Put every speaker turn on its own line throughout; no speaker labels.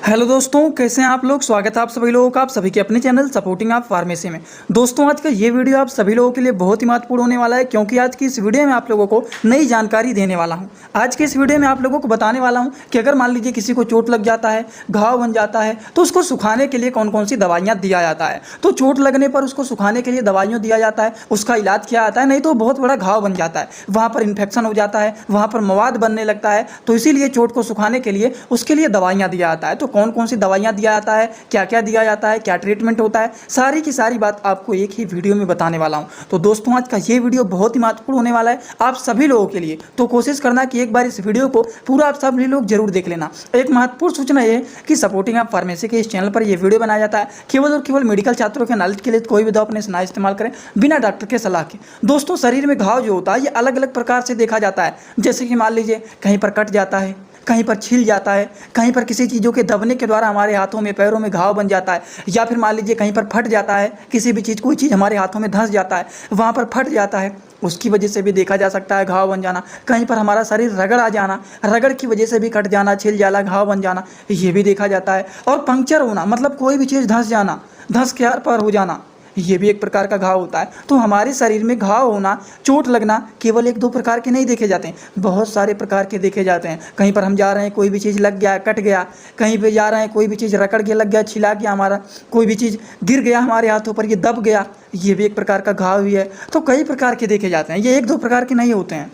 Hello दोस्तों, कैसे हैं आप लोग। स्वागत है आप सभी लोगों का आप सभी के अपने चैनल सपोर्टिंग आप फार्मेसी में। दोस्तों, आज का ये वीडियो आप सभी लोगों के लिए बहुत ही महत्वपूर्ण होने वाला है, क्योंकि आज की इस वीडियो में आप लोगों को नई जानकारी देने वाला हूं। आज के इस वीडियो में आप लोगों को बताने वाला हूं कि अगर मान लीजिए किसी को चोट लग जाता है, घाव बन जाता है, तो उसको सुखाने के लिए कौन कौन सी दवाइयाँ दिया जाता है। तो चोट लगने पर उसको सुखाने के लिए दवाइयाँ दिया जाता है, उसका इलाज किया जाता है, नहीं तो बहुत बड़ा घाव बन जाता है, वहाँ पर इन्फेक्शन हो जाता है, वहाँ पर मवाद बनने लगता है। तो इसीलिए चोट को सुखाने के लिए उसके लिए दवाइयाँ दिया जाता है। तो कौन कौन सी दवाइयाँ दिया जाता है, क्या क्या दिया जाता है, क्या ट्रीटमेंट होता है, सारी की सारी बात आपको एक ही वीडियो में बताने वाला हूं। तो दोस्तों, आज का ये वीडियो बहुत ही महत्वपूर्ण होने वाला है आप सभी लोगों के लिए। तो कोशिश करना कि एक बार इस वीडियो को पूरा आप सभी लोग जरूर देख लेना। एक महत्वपूर्ण सूचना ये है कि सपोर्टिंग आप फार्मेसी के इस चैनल पर यह वीडियो बनाया जाता है केवल और केवल मेडिकल छात्रों के नॉलेज के लिए। कोई भी दवा अपने से ना इस्तेमाल करें बिना डॉक्टर के सलाह के। दोस्तों, शरीर में घाव जो होता है ये अलग अलग प्रकार से देखा जाता है। जैसे कि मान लीजिए कहीं पर कट जाता है, कहीं पर छिल जाता है, कहीं पर किसी चीज़ों के दबने के द्वारा हमारे हाथों में पैरों में घाव बन जाता है, या फिर मान लीजिए कहीं पर फट जाता है, किसी भी चीज़ कोई चीज़ हमारे हाथों में धंस जाता है, वहाँ पर फट जाता है, उसकी वजह से भी देखा जा सकता है घाव बन जाना। कहीं पर हमारा शरीर रगड़ आ जाना, रगड़ की वजह से भी कट जाना, छिल जाना, घाव बन जाना, ये भी देखा जाता है। और पंक्चर होना मतलब कोई भी चीज़ धंस जाना, धंस के आर पार हो जाना, ये भी एक प्रकार का घाव होता है। तो हमारे शरीर में घाव होना, चोट लगना केवल एक दो प्रकार के नहीं देखे जाते हैं, बहुत सारे प्रकार के देखे जाते हैं। कहीं पर हम जा रहे हैं, कोई भी चीज़ लग गया, कट गया, कहीं पे जा रहे हैं, कोई भी चीज़ रगड़ के लग गया, छिला गया, हमारा कोई भी चीज़ गिर गया हमारे हाथों पर, ये दब गया, ये भी एक प्रकार का घाव ही है। तो कई प्रकार के देखे जाते हैं, ये एक दो प्रकार के नहीं होते हैं।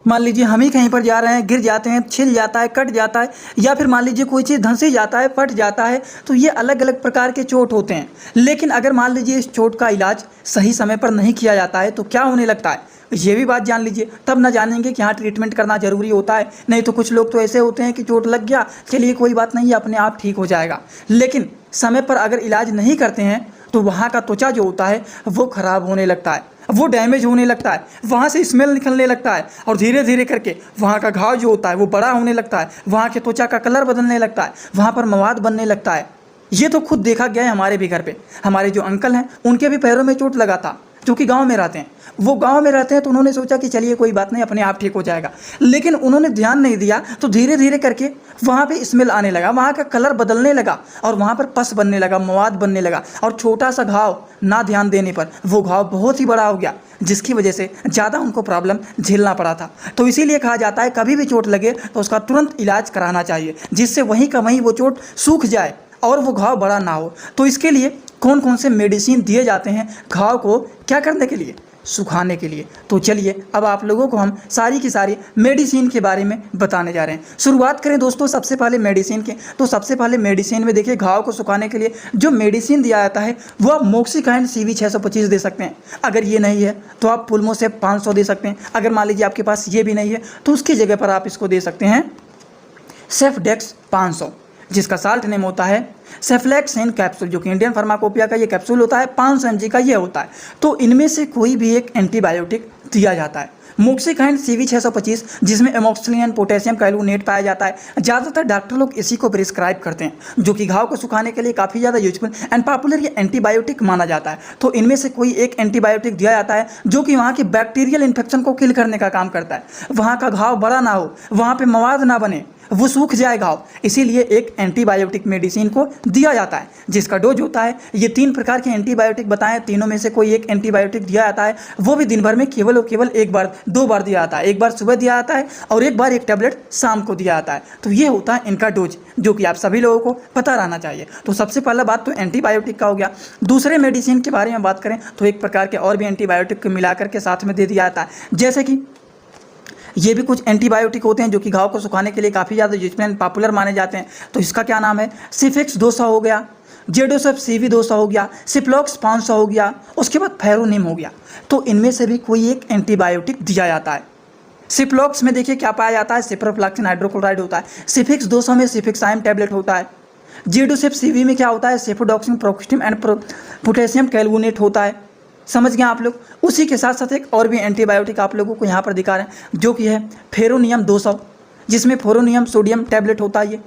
मान लीजिए हम ही कहीं पर जा रहे हैं, गिर जाते हैं, छिल जाता है, कट जाता है, या फिर मान लीजिए कोई चीज़ धंस जाता है, फट जाता है, तो ये अलग अलग प्रकार के चोट होते हैं। लेकिन अगर मान लीजिए इस चोट का इलाज सही समय पर नहीं किया जाता है तो क्या होने लगता है, ये भी बात जान लीजिए, तब ना जानेंगे कि हाँ ट्रीटमेंट करना ज़रूरी होता है। नहीं तो कुछ लोग तो ऐसे होते हैं कि चोट लग गया, चलिए कोई बात नहीं, अपने आप ठीक हो जाएगा। लेकिन समय पर अगर इलाज नहीं करते हैं तो वहाँ का त्वचा जो होता है वो खराब होने लगता है, वो डैमेज होने लगता है, वहाँ से स्मेल निकलने लगता है, और धीरे धीरे करके वहाँ का घाव जो होता है वो बड़ा होने लगता है, वहाँ के त्वचा का कलर बदलने लगता है, वहाँ पर मवाद बनने लगता है। ये तो खुद देखा गया है हमारे भी घर पे। हमारे जो अंकल हैं उनके भी पैरों में चोट लगा था, जो कि गांव में रहते हैं। वो गांव में रहते हैं तो उन्होंने सोचा कि चलिए कोई बात नहीं, अपने आप ठीक हो जाएगा। लेकिन उन्होंने ध्यान नहीं दिया तो धीरे धीरे करके वहाँ पे स्मेल आने लगा, वहाँ का कलर बदलने लगा, और वहाँ पर पस बनने लगा, मवाद बनने लगा, और छोटा सा घाव ना ध्यान देने पर वो घाव बहुत ही बड़ा हो गया, जिसकी वजह से ज़्यादा उनको प्रॉब्लम झेलना पड़ा था। तो इसीलिए कहा जाता है कभी भी चोट लगे तो उसका तुरंत इलाज कराना चाहिए, जिससे वहीं का वहीं वो चोट सूख जाए और वो घाव बड़ा ना हो। तो इसके लिए कौन कौन से मेडिसिन दिए जाते हैं घाव को क्या करने के लिए, सुखाने के लिए। तो चलिए अब आप लोगों को हम सारी की सारी मेडिसिन के बारे में बताने जा रहे हैं। शुरुआत करें दोस्तों सबसे पहले मेडिसिन के। तो सबसे पहले मेडिसिन में देखिए, घाव को सुखाने के लिए जो मेडिसिन दिया जाता है वो आप मोक्सिकाइन CV 625 दे सकते हैं। अगर ये नहीं है तो आप पुल्मोसेप 500 दे सकते हैं। अगर मान लीजिए आपके पास ये भी नहीं है तो उसकी जगह पर आप इसको दे सकते हैं सेफडेक्स 500, जिसका साल्ट नेम होता है सेफ्लेक्सेन कैप्सूल, जो कि इंडियन फार्माकोपिया का ये कैप्सूल होता है, 500 mg का ये होता है। तो इनमें से कोई भी एक एंटीबायोटिक दिया जाता है। मोक्सिकाइन CV 625 जिसमें एमोक्सिलिन पोटेशियम कैलुनेट पाया जाता है, ज़्यादातर डॉक्टर लोग इसी को प्रिस्क्राइब करते हैं, जो कि घाव को सुखाने के लिए काफ़ी ज़्यादा यूजफुल एंड पॉपुलर ये एंटीबायोटिक माना जाता है। तो इनमें से कोई एक एंटीबायोटिक दिया जाता है जो कि वहाँ की बैक्टीरियल इन्फेक्शन को किल करने का काम करता है, वहाँ का घाव बड़ा ना हो, वहाँ पर मवाद ना बने, वो सूख जाए घाव। इसीलिए एक एंटीबायोटिक मेडिसिन को दिया जाता है, जिसका डोज होता है, ये 3 प्रकार के एंटीबायोटिक बताएं, तीनों में से कोई एक एंटीबायोटिक दिया जाता है, वो भी दिन भर में केवल और केवल एक बार 2 बार दिया जाता है। एक बार सुबह दिया जाता है और एक बार एक टैबलेट शाम को दिया जाता है। तो ये होता है इनका डोज, जो कि आप सभी लोगों को पता रहना चाहिए। तो सबसे पहला बात तो एंटीबायोटिक का हो गया। दूसरे मेडिसिन के बारे में बात करें तो एक प्रकार के और भी एंटीबायोटिक को मिलाकर के साथ में दे दिया जाता है, जैसे कि ये भी कुछ एंटीबायोटिक होते हैं जो कि घाव को सुखाने के लिए काफ़ी ज़्यादा यूजफुल पॉपुलर माने जाते हैं। तो इसका क्या नाम है, सिफिक्स 200 हो गया, जेडोसेप CV 200 हो गया, सिप्लॉक्स 500 हो गया, उसके बाद फेरोनिम हो गया। तो इनमें से भी कोई एक एंटीबायोटिक दिया जाता है। सिप्लॉक्स में देखिए क्या पाया जाता है, सिप्रोफ्लैक्सिन हाइड्रोक्लोराइड होता है। सिफिक्स 200 में सिफिक्साइम टैबलेट होता है। जेडोसेप CV में क्या होता है, सेफोडॉक्सिन प्रोक्स्टिम एंड पोटेशियम कैलुनेट होता है। समझ गए आप लोग। उसी के साथ साथ एक और भी एंटीबायोटिक आप लोगों को यहाँ पर दिखा रहे हैं, जो कि है फेरोनियम 200, जिसमें फोरोनियम सोडियम टैबलेट होता है ये।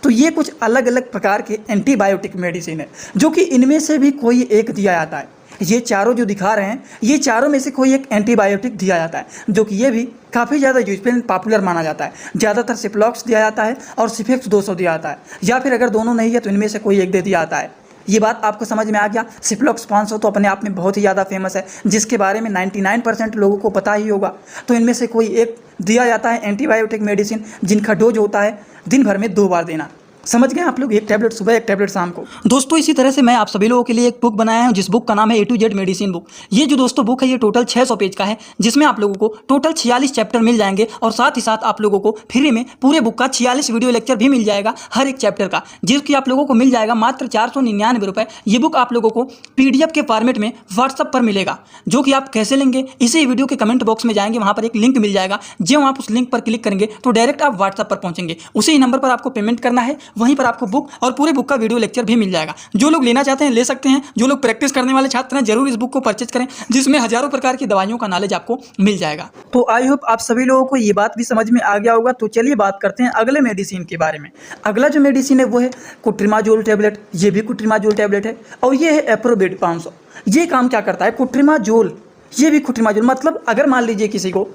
तो ये कुछ अलग अलग प्रकार के एंटीबायोटिक मेडिसिन है, जो कि इनमें से भी कोई एक दिया जाता है। ये चारों जो दिखा रहे हैं, ये चारों में से कोई एक एंटीबायोटिक दिया जाता है, जो कि ये भी काफ़ी ज़्यादा यूजफुल पॉपुलर माना जाता है। ज़्यादातर सिप्लॉक्स दिया जाता है और सिफेक्स 200 दिया जाता है, या फिर अगर दोनों नहीं है तो इनमें से कोई एक दे दिया जाता है। ये बात आपको समझ में आ गया। सिप्लॉक्स 500 तो अपने आप में बहुत ही ज़्यादा फेमस है, जिसके बारे में 99% लोगों को पता ही होगा। तो इनमें से कोई एक दिया जाता है एंटीबायोटिक मेडिसिन, जिनका डोज होता है दिन भर में 2 बार देना। समझ गए आप लोग, एक टैबलेट सुबह, एक टैबलेट शाम को। दोस्तों इसी तरह से मैं आप सभी लोगों के लिए एक बुक बनाया हूं, जिस बुक का नाम है A to Z medicine book. ये जो दोस्तों बुक है, ये टोटल 600 पेज का है, जिसमें आप लोगों को टोटल 46 चैप्टर मिल जाएंगे और साथ ही साथ आप लोगों को फ्री में पूरे बुक का 46 वीडियो लेक्चर भी मिल जाएगा हर एक चैप्टर का, जिसकी आप लोगों को मिल जाएगा मात्र 499 रुपये। ये बुक आप लोगों को PDF के फॉर्मेट में व्हाट्सअप पर मिलेगा, जो कि आप कैसे लेंगे, इसी वीडियो के कमेंट बॉक्स में जाएंगे, वहाँ पर एक लिंक मिल जाएगा। जब आप उस लिंक पर क्लिक करेंगे तो डायरेक्ट आप व्हाट्सअप पर पहुँचेंगे, उसी नंबर पर आपको पेमेंट करना है, वहीं पर आपको बुक और पूरे बुक का वीडियो लेक्चर भी मिल जाएगा। जो लोग लेना चाहते हैं ले सकते हैं, जो लोग प्रैक्टिस करने वाले छात्र हैं जरूर इस बुक को परचेज करें, जिसमें हजारों प्रकार की दवाइयों का नॉलेज आपको मिल जाएगा। तो आई होप आप सभी लोगों को ये बात भी समझ में आ गया होगा। तो चलिए बात करते हैं अगले मेडिसिन के बारे में। अगला जो मेडिसिन है वो है कुट्रिमाजोल टैबलेट। ये भी कुट्रिमाजोल टैबलेट है और ये है एप्रोबिड 500। ये काम क्या करता है, कुट्रिमाजोल, ये भी कुट्रिमाजोल, मतलब अगर मान लीजिए किसी को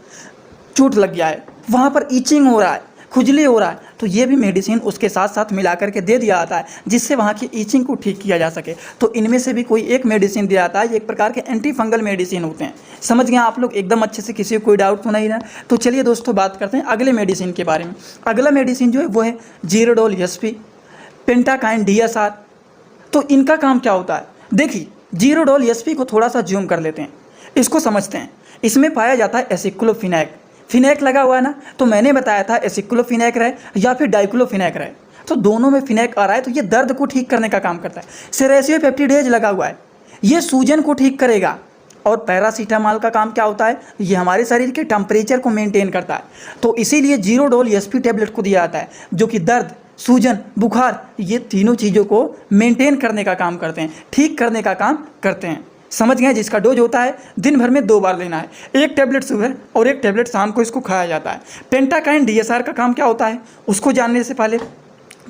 चोट लग गया है, वहाँ पर ईचिंग हो रहा है, खुजली हो रहा है, तो ये भी मेडिसिन उसके साथ साथ मिला करके दे दिया जाता है, जिससे वहाँ की ईचिंग को ठीक किया जा सके। तो इनमें से भी कोई एक मेडिसिन दिया जाता है। ये एक प्रकार के एंटी फंगल मेडिसिन होते हैं। समझ गए आप लोग एकदम अच्छे से, किसी को कोई डाउट तो नहीं है। तो चलिए दोस्तों बात करते हैं अगले मेडिसिन के बारे में। अगला मेडिसिन जो है वो है जीरोडोल SP, पेंटाकाइन DSR। तो इनका काम क्या होता है, देखिए जीरोडोल SP को थोड़ा सा जूम कर लेते हैं, इसको समझते हैं। इसमें पाया जाता है एसिक्लोफिनैक। फिनैक लगा हुआ है ना, तो मैंने बताया था एसिक्लोफिनैक रहे या फिर डाइक्लोफिनैक रहे, तो दोनों में फिनैक आ रहा है, तो ये दर्द को ठीक करने का काम करता है। सेरेसियोपेप्टिडेज लगा हुआ है, ये सूजन को ठीक करेगा। और पैरासीटामॉल का काम क्या होता है, ये हमारे शरीर के टेम्परेचर को मेंटेन करता है। तो इसीलिए जीरोडोल SP टैबलेट को दिया जाता है, जो कि दर्द, सूजन, बुखार, ये तीनों चीज़ों को मेंटेन करने का काम करते हैं, ठीक करने का काम करते हैं। समझ गए, जिसका डोज होता है दिन भर में 2 बार लेना है, एक टैबलेट सुबह और एक टैबलेट शाम को इसको खाया जाता है। पेंटाकाइन DSR का काम क्या होता है, उसको जानने से पहले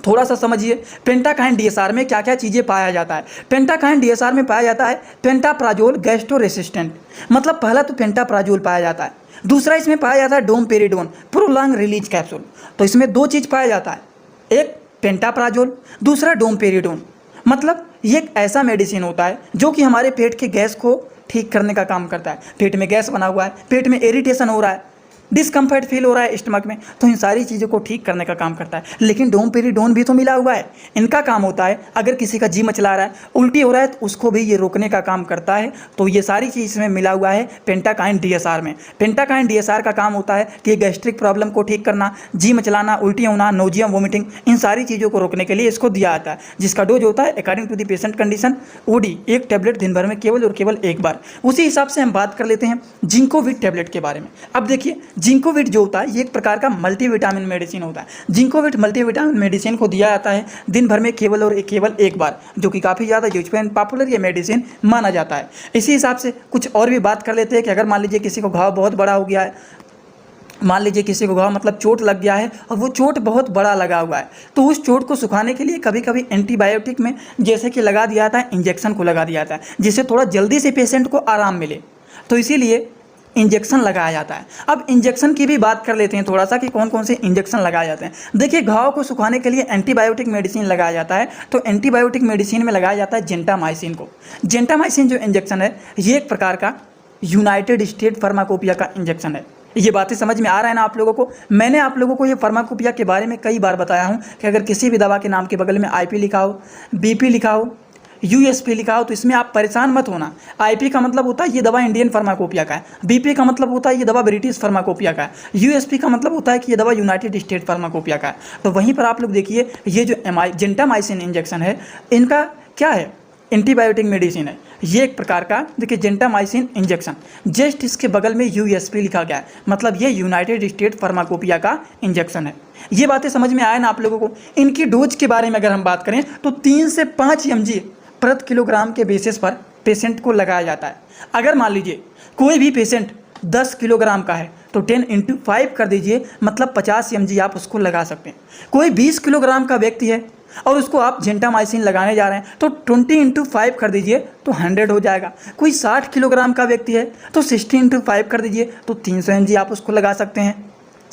थोड़ा सा समझिए पेंटाकाइन DSR में क्या क्या चीज़ें पाया जाता है। पेंटाकाइन DSR में पाया जाता है पेंटाप्राजोल गैस्ट्रो रेसिस्टेंट, मतलब पहला तो पेंटाप्राजोल पाया जाता है, दूसरा इसमें पाया जाता है डोमपेरिडोन प्रोलॉन्ग रिलीज कैप्सूल। तो इसमें 2 चीज़ पाया जाता है, एक पेंटाप्राजोल, दूसरा डोमपेरिडोन। मतलब ये एक ऐसा मेडिसिन होता है जो कि हमारे पेट के गैस को ठीक करने का काम करता है। पेट में गैस बना हुआ है, पेट में इरिटेशन हो रहा है, डिस्कम्फर्ट फील हो रहा है स्टमक में, तो इन सारी चीज़ों को ठीक करने का काम करता है। लेकिन डोमपेरिडोन भी तो मिला हुआ है। इनका काम होता है अगर किसी का जी मचला रहा है, उल्टी हो रहा है, तो उसको भी ये रोकने का काम करता है। तो ये सारी चीज़ इसमें मिला हुआ है पेंटाकाइन DSR में। पेंटाकाइन DSR का काम होता है कि गैस्ट्रिक प्रॉब्लम को ठीक करना, जी मचलाना, उल्टी होना, नोजिया, वोमिटिंग, इन सारी चीज़ों को रोकने के लिए इसको दिया जाता है, जिसका डोज होता है according to the patient condition OD, एक टैबलेट दिन भर में केवल और केवल 1 बार। उसी हिसाब से हम बात कर लेते हैं जिंकोविट टैबलेट के बारे में। अब देखिए जिंकोविट जो होता है ये एक प्रकार का मल्टीविटामिन मेडिसिन होता है। जिंकोविट मल्टीविटामिन मेडिसिन को दिया जाता है दिन भर में केवल और केवल 1 बार, जो कि काफ़ी ज़्यादा यूजफुल पॉपुलर ये मेडिसिन माना जाता है। इसी हिसाब से कुछ और भी बात कर लेते हैं कि अगर मान लीजिए किसी को घाव बहुत बड़ा हो गया है, मान लीजिए किसी को घाव मतलब चोट लग गया है और वो चोट बहुत बड़ा लगा हुआ है, तो उस चोट को सुखाने के लिए कभी कभी एंटीबायोटिक में जैसे कि लगा दिया जाता है, इंजेक्शन को लगा दिया जाता है, जिससे थोड़ा जल्दी से पेशेंट को आराम मिले, तो इसीलिए इंजेक्शन लगाया जाता है। अब इंजेक्शन की भी बात कर लेते हैं थोड़ा सा कि कौन कौन से इंजेक्शन लगाए जाते हैं। देखिए घाव को सुखाने के लिए एंटीबायोटिक मेडिसिन लगाया जाता है, तो एंटीबायोटिक मेडिसिन में लगाया जाता है जेंटामाइसिन को। जेंटामाइसिन जो इंजेक्शन है ये एक प्रकार का यूनाइटेड स्टेट फार्माकोपिया का इंजेक्शन है। ये बातें समझ में आ रहा है ना आप लोगों को। मैंने आप लोगों को ये फार्माकोपिया के बारे में कई बार बताया हूँ कि अगर किसी भी दवा के नाम के बगल में IP लिखा हो, BP लिखा हो, USP लिखा हो, तो इसमें आप परेशान मत होना। IP का मतलब होता है ये दवा इंडियन फार्माकोपिया का है, BP का मतलब होता है ये दवा ब्रिटिश फार्माकोपिया का है, USP का मतलब होता है कि ये दवा यूनाइटेड स्टेट फार्माकोपिया का है। तो वहीं पर आप लोग देखिए ये जो जेंटामाइसिन इंजेक्शन है इनका क्या है, एंटीबायोटिक मेडिसिन है। ये एक प्रकार का देखिए जेंटामाइसिन इंजेक्शन, जस्ट इसके बगल में USP लिखा गया है, मतलब ये यूनाइटेड स्टेट फार्माकोपिया का इंजेक्शन है। ये बातें समझ में आए ना आप लोगों को। इनकी डोज के बारे में अगर हम बात करें तो 3 से 5 mg प्रति किलोग्राम के बेसिस पर पेशेंट को लगाया जाता है। अगर मान लीजिए कोई भी पेशेंट 10 किलोग्राम का है तो 10 × 5 कर दीजिए, मतलब 50 mg आप उसको लगा सकते हैं। कोई 20 किलोग्राम का व्यक्ति है और उसको आप जेंटामाइसिन लगाने जा रहे हैं तो 20×5 कर दीजिए तो 100 हो जाएगा। कोई 60 किलोग्राम का व्यक्ति है तो 60×5 कर दीजिए तो 300 mg आप उसको लगा सकते हैं।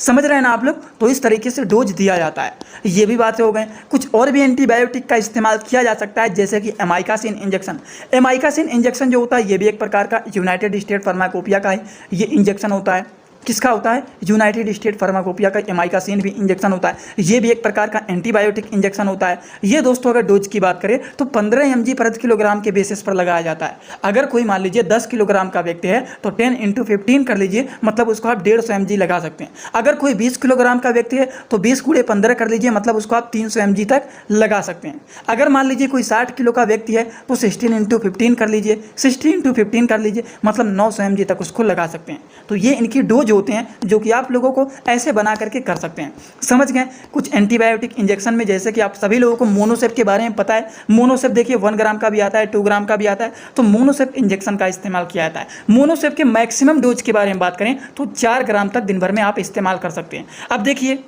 समझ रहे हैं ना आप लोग? तो इस तरीके से डोज दिया जाता है। ये भी बातें हो गए। कुछ और भी एंटीबायोटिक का इस्तेमाल किया जा सकता है, जैसे कि एमाइकासिन इंजेक्शन। एमाइकासिन इंजेक्शन जो होता है ये भी एक प्रकार का यूनाइटेड स्टेट फार्माकोपिया का है। ये इंजेक्शन होता है, किसका होता है? यूनाइटेड स्टेट फार्माकोपिया का एमाइकासिन भी इंजेक्शन होता है। ये भी एक प्रकार का एंटीबायोटिक इंजेक्शन होता है। ये दोस्तों अगर डोज की बात करें तो 15 mg प्रति किलोग्राम के बेसिस पर लगाया जाता है। अगर कोई मान लीजिए 10 किलोग्राम का व्यक्ति है तो 10×15 कर लीजिए, मतलब उसको आप 150 mg लगा सकते हैं। अगर कोई 20 किलोग्राम का व्यक्ति है तो 20×15 कर लीजिए, मतलब उसको आप 300 mg तक लगा सकते हैं। अगर मान लीजिए कोई 60 किलो का व्यक्ति है तो 16×15 कर लीजिए, 60×15 कर लीजिए, मतलब 900 mg तक उसको लगा सकते हैं। तो ये इनकी डोज होते हैं जो कि आप लोगों को ऐसे बना करके कर सकते हैं। समझ गए? कुछ एंटीबायोटिक इंजेक्शन में जैसे कि आप सभी लोगों को मोनोसेप के बारे में पता है। मोनोसेप देखिए 1 ग्राम का भी आता है, 2 ग्राम का भी आता है। तो मोनोसेप इंजेक्शन का इस्तेमाल किया जाता है। मोनोसेप के मैक्सिमम डोज के बारे में बात करें तो 4 ग्राम तक दिन भर में आप इस्तेमाल कर सकते हैं। अब देखिए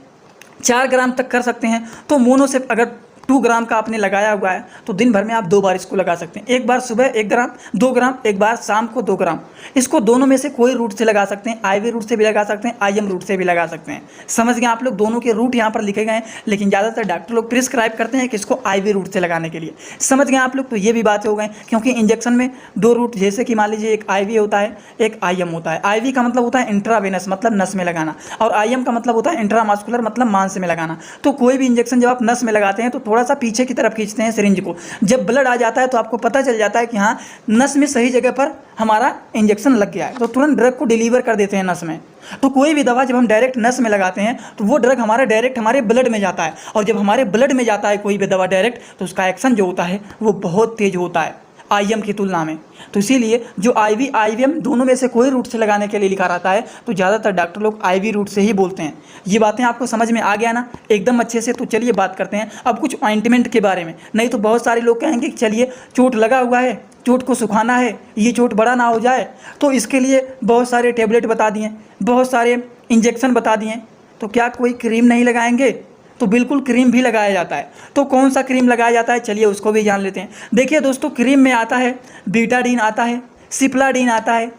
4 ग्राम तक कर सकते हैं तो मोनोसेप अगर 2 ग्राम का आपने लगाया हुआ है तो दिन भर में आप 2 बार इसको लगा सकते हैं। एक बार सुबह 1 ग्राम, 2 ग्राम, एक बार शाम को 2 ग्राम। इसको दोनों में से कोई रूट से लगा सकते हैं। आईवी रूट से भी लगा सकते हैं, आईएम रूट से भी लगा सकते हैं। समझ गए आप लोग? दोनों के रूट यहाँ पर लिखे गए हैं, लेकिन ज़्यादातर डॉक्टर लोग प्रिस्क्राइब करते हैं कि इसको आईवी रूट से लगाने के लिए। समझ गए आप लोग? तो ये भी बातें हो गए, क्योंकि इंजेक्शन में 2 रूट, जैसे कि मान लीजिए एक आईवी होता है, एक आईएम होता है। आईवी का मतलब होता है इंट्रावेनस, मतलब नस में लगाना, और आईएम का मतलब होता है इंट्रामास्कुलर, मतलब मांस में लगाना। तो कोई भी इंजेक्शन जब आप नस में लगाते हैं तो थोड़ा सा पीछे की तरफ खींचते हैं सिरिंज को। जब ब्लड आ जाता है तो आपको पता चल जाता है कि हाँ नस में सही जगह पर हमारा इंजेक्शन लग गया है, तो तुरंत ड्रग को डिलीवर कर देते हैं नस में। तो कोई भी दवा जब हम डायरेक्ट नस में लगाते हैं तो वो ड्रग हमारा डायरेक्ट हमारे ब्लड में जाता है, और जब हमारे ब्लड में जाता है कोई भी दवा डायरेक्ट तो उसका एक्शन जो होता है वो बहुत तेज होता है आईएम की तुलना में। तो इसीलिए जो आईवी आईवीएम दोनों में से कोई रूट से लगाने के लिए लिखा रहता है तो ज़्यादातर डॉक्टर लोग आईवी रूट से ही बोलते हैं। ये बातें आपको समझ में आ गया ना एकदम अच्छे से? तो चलिए बात करते हैं अब कुछ ऑइंटमेंट के बारे में। नहीं तो बहुत सारे लोग कहेंगे कि चलिए चोट लगा हुआ है, चोट को सुखाना है, ये चोट बड़ा ना हो जाए, तो इसके लिए बहुत सारे टेबलेट बता दिए, बहुत सारे इंजेक्शन बता दिए, तो क्या कोई क्रीम नहीं लगाएंगे? तो बिल्कुल क्रीम भी लगाया जाता है। तो कौन सा क्रीम लगाया जाता है चलिए उसको भी जान लेते हैं। देखिए दोस्तों, क्रीम में आता है बीटाडीन, आता है सिप्लाडीन, आता है।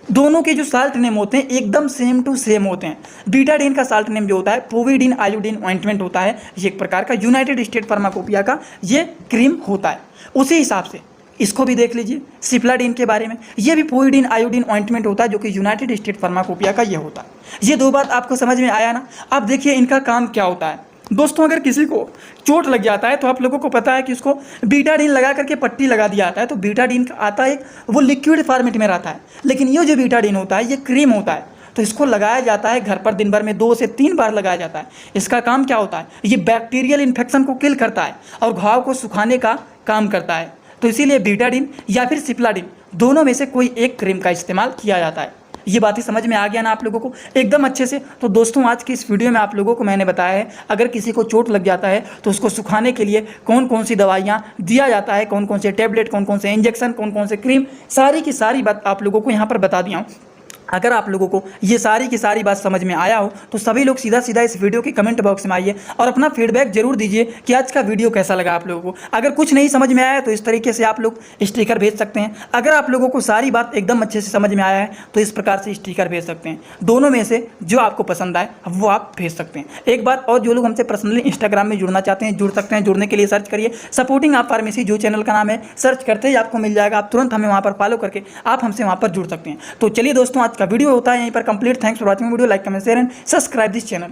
दोनों के जो साल्ट नेम होते हैं एकदम सेम टू सेम होते हैं। बीटाडीन का साल्ट नेम जो होता है पोविडीन आयोडीन ऑइंटमेंट होता है। ये एक प्रकार का यूनाइटेड स्टेट फार्माकोपिया का ये क्रीम होता है। उसी हिसाब से इसको भी देख लीजिए सिप्लाडीन के बारे में, ये भी पोविडीन आयोडीन ऑइंटमेंट होता है जो कि यूनाइटेड स्टेट फार्माकोपिया का ये होता है। ये 2 बात आपको समझ में आया ना? अब देखिए इनका काम क्या होता है। दोस्तों अगर किसी को चोट लग जाता है तो आप लोगों को पता है कि उसको बीटाडीन लगा करके पट्टी लगा दिया जाता है। तो बीटाडीन आता है वो लिक्विड फॉर्मेट में रहता है, लेकिन ये जो बीटाडीन होता है ये क्रीम होता है। तो इसको लगाया जाता है घर पर, दिन भर में 2 से 3 बार लगाया जाता है। इसका काम क्या होता है? ये बैक्टीरियल इन्फेक्शन को किल करता है और घाव को सुखाने का काम करता है। तो इसीलिए बीटाडीन या फिर सिप्लाडीन दोनों में से कोई एक क्रीम का इस्तेमाल किया जाता है। ये बातें समझ में आ गया ना आप लोगों को एकदम अच्छे से? तो दोस्तों आज की इस वीडियो में आप लोगों को मैंने बताया है अगर किसी को चोट लग जाता है तो उसको सुखाने के लिए कौन कौन सी दवाइयाँ दिया जाता है, कौन कौन से टैबलेट, कौन कौन से इंजेक्शन, कौन कौन से क्रीम, सारी की सारी बात आप लोगों को यहाँ पर बता दिया हूँ। अगर आप लोगों को ये सारी की सारी बात समझ में आया हो तो सभी लोग सीधा सीधा इस वीडियो के कमेंट बॉक्स में आइए और अपना फीडबैक जरूर दीजिए कि आज का वीडियो कैसा लगा आप लोगों को। अगर कुछ नहीं समझ में आया तो इस तरीके से आप लोग स्टिकर भेज सकते हैं। अगर आप लोगों को सारी बात एकदम अच्छे से समझ में आया है तो इस प्रकार से स्टिकर भेज सकते हैं। दोनों में से जो आपको पसंद आए वो आप भेज सकते हैं। एक बात और, जो लोग हमसे पर्सनली इंस्टाग्राम में जुड़ना चाहते हैं जुड़ सकते हैं। जुड़ने के लिए सर्च करिए सपोर्टिंग आप फार्मेसी, जो चैनल का नाम है, सर्च करते ही आपको मिल जाएगा। आप तुरंत हमें वहाँ पर फॉलो करके आप हमसे वहाँ पर जुड़ सकते हैं। तो चलिए दोस्तों आज का वीडियो होता है यहीं पर complete. Thanks for watching video. Like, comment, share and subscribe this channel.